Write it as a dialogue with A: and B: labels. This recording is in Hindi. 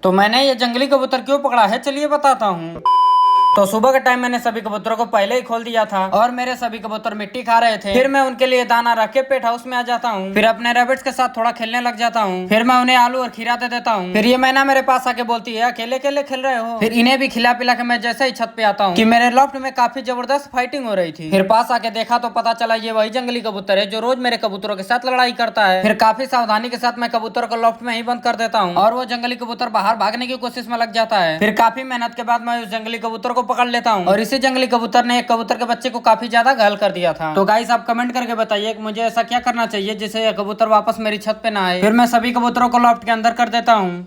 A: तो मैंने ये जंगली कबूतर क्यों पकड़ा है, चलिए बताता हूँ। तो सुबह के टाइम मैंने सभी कबूतरों को पहले ही खोल दिया था और मेरे सभी कबूतर मिट्टी खा रहे थे। फिर मैं उनके लिए दाना रख के पेट हाउस में आ जाता हूँ। फिर अपने रैबिट्स के साथ थोड़ा खेलने लग जाता हूँ। फिर मैं उन्हें आलू और खीरा दे देता हूँ। फिर ये मैना मेरे पास आके बोलती है अकेले अकेले खेल रहे हो। फिर इन्हें भी खिला पिला के मैं जैसे ही छत पे आता हूँ कि मेरे लॉफ्ट में काफी जबरदस्त फाइटिंग हो रही थी। फिर पास आके देखा तो पता चला ये वही जंगली कबूतर है जो रोज मेरे कबूतरों के साथ लड़ाई करता है। फिर काफी सावधानी के साथ मैं कबूतर को लॉफ्ट में ही बंद कर देता हूँ और वो जंगली कबूतर बाहर भागने की कोशिश में लग जाता है। फिर काफी मेहनत के बाद मैं उस जंगली कबूतर को पकड़ लेता हूँ और इसी जंगली कबूतर ने एक कबूतर के बच्चे को काफी ज्यादा घायल कर दिया था। तो गाइस आप कमेंट करके बताइए कि मुझे ऐसा क्या करना चाहिए जिससे यह कबूतर वापस मेरी छत पे ना आए। फिर मैं सभी कबूतरों को लॉफ्ट के अंदर कर देता हूँ।